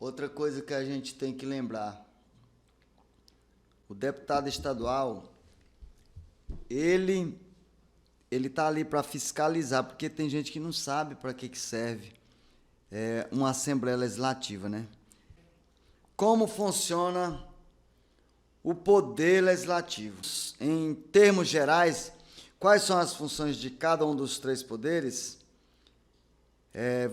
Outra coisa que a gente tem que lembrar, o deputado estadual, ele tá ali para fiscalizar, porque tem gente que não sabe para que serve uma Assembleia Legislativa, né? Como funciona o poder legislativo? Em termos gerais, quais são as funções de cada um dos três poderes?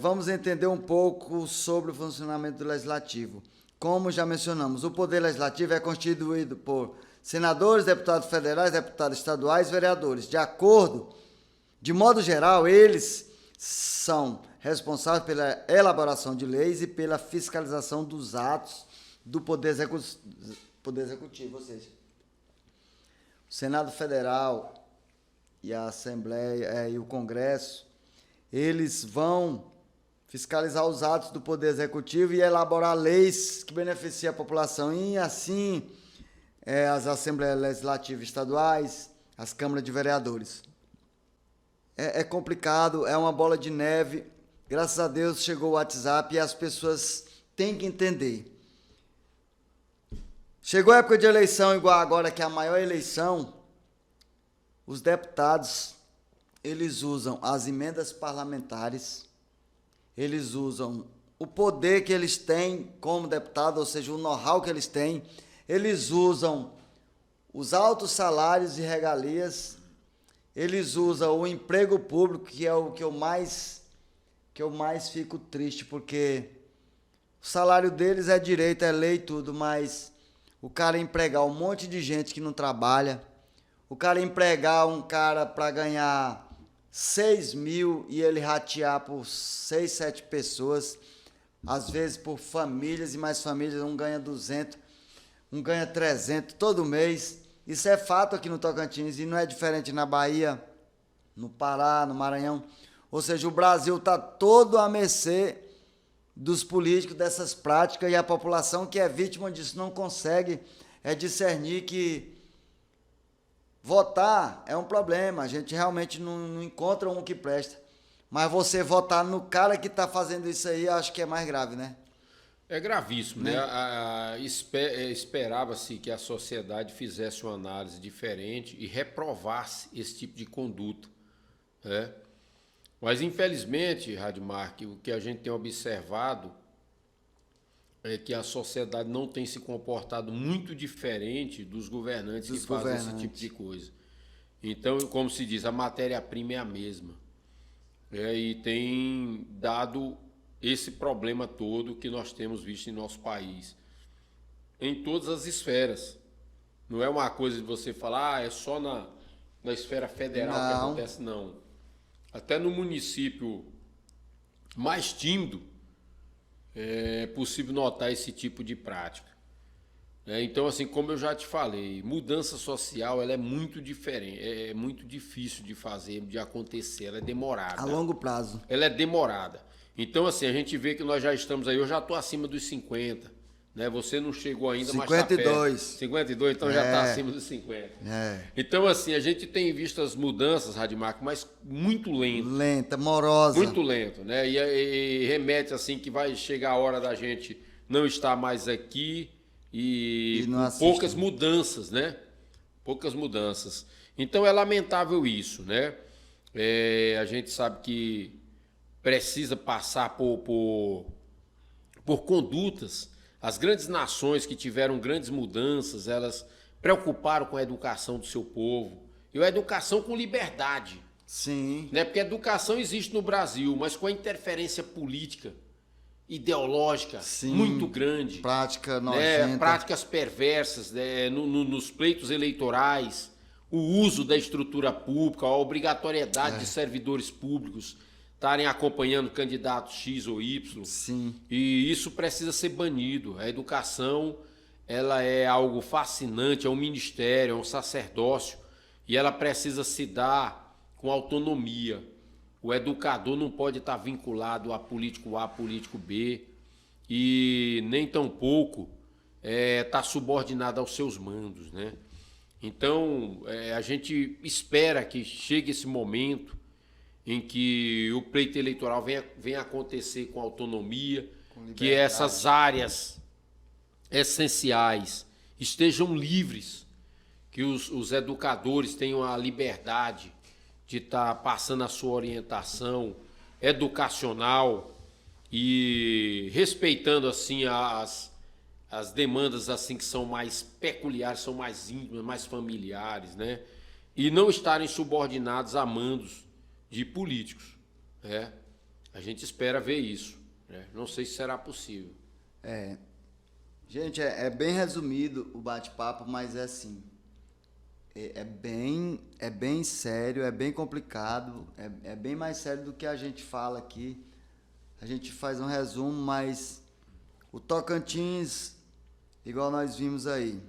Vamos entender um pouco sobre o funcionamento do legislativo. Como já mencionamos, o poder legislativo é constituído por senadores, deputados federais, deputados estaduais e vereadores. De modo geral, eles são responsáveis pela elaboração de leis e pela fiscalização dos atos do Poder Executivo, ou seja, o Senado Federal e a Assembleia e o Congresso, eles vão fiscalizar os atos do Poder Executivo e elaborar leis que beneficiem a população. E assim, as Assembleias Legislativas Estaduais, as Câmaras de Vereadores. É complicado, é uma bola de neve. Graças a Deus chegou o WhatsApp e as pessoas têm que entender. Chegou a época de eleição, igual agora, que é a maior eleição, os deputados, eles usam as emendas parlamentares, eles usam o poder que eles têm como deputado, ou seja, o know-how que eles têm, eles usam os altos salários e regalias, eles usam o emprego público, que é o que eu mais fico triste, porque o salário deles é direito, é lei e tudo, mas o cara empregar um monte de gente que não trabalha, o cara empregar um cara para ganhar 6 mil e ele ratear por 6, 7 pessoas, às vezes por famílias e mais famílias, um ganha 200, um ganha 300 todo mês. Isso é fato aqui no Tocantins e não é diferente na Bahia, no Pará, no Maranhão. Ou seja, o Brasil está todo à mercê dos políticos, dessas práticas, e a população que é vítima disso não consegue discernir que votar é um problema. A gente realmente não encontra um que presta. Mas você votar no cara que está fazendo isso aí, acho que é mais grave, né? É gravíssimo, né? Esperava-se que a sociedade fizesse uma análise diferente e reprovasse esse tipo de conduta, né? Mas, infelizmente, Radmar, o que a gente tem observado é que a sociedade não tem se comportado muito diferente dos governantes que fazem esse tipo de coisa. Então, como se diz, a matéria-prima é a mesma. E tem dado esse problema todo que nós temos visto em nosso país, em todas as esferas. Não é uma coisa de você falar, é só na esfera federal que acontece, não. Até no município mais tímido é possível notar esse tipo de prática. Então, assim, como eu já te falei, mudança social ela é muito diferente, é muito difícil de fazer, de acontecer, ela é demorada. A longo prazo. Ela é demorada. Então, assim, a gente vê que nós já estamos aí, eu já estou acima dos 50, né? Você não chegou ainda, 52. Mas está perto. 52, então já está acima dos 50. Então, assim, a gente tem visto as mudanças, Radmar, mas muito lento. Lenta, morosa. Muito lento, né? E remete, assim, que vai chegar a hora da gente não estar mais aqui e poucas mudanças, né? Poucas mudanças. Então, é lamentável isso, né? A gente sabe que precisa passar por condutas. As grandes nações que tiveram grandes mudanças, elas preocuparam com a educação do seu povo. E a educação com liberdade. Sim. Né? Porque a educação existe no Brasil, mas com a interferência política, ideológica, muito grande. Prática nojenta. Práticas perversas, né? Nos pleitos eleitorais, o uso da estrutura pública, a obrigatoriedade de servidores públicos estarem acompanhando candidatos X ou Y. Sim. E isso precisa ser banido. A educação, ela é algo fascinante, é um ministério, é um sacerdócio, e ela precisa se dar com autonomia. O educador não pode estar vinculado a político A, político B, e nem tampouco estar subordinado aos seus mandos, né? Então, a gente espera que chegue esse momento em que o pleito eleitoral venha acontecer com autonomia, que essas áreas essenciais estejam livres, que os educadores tenham a liberdade de estar passando a sua orientação educacional e respeitando assim as demandas assim que são mais peculiares, são mais íntimas, mais familiares, né? E não estarem subordinados a mandos de políticos, né? A gente espera ver isso, né? Não sei se será possível. Gente, é bem resumido o bate-papo, mas é assim, é bem sério, é bem complicado, é bem mais sério do que a gente fala aqui. A gente faz um resumo, mas o Tocantins, igual nós vimos aí,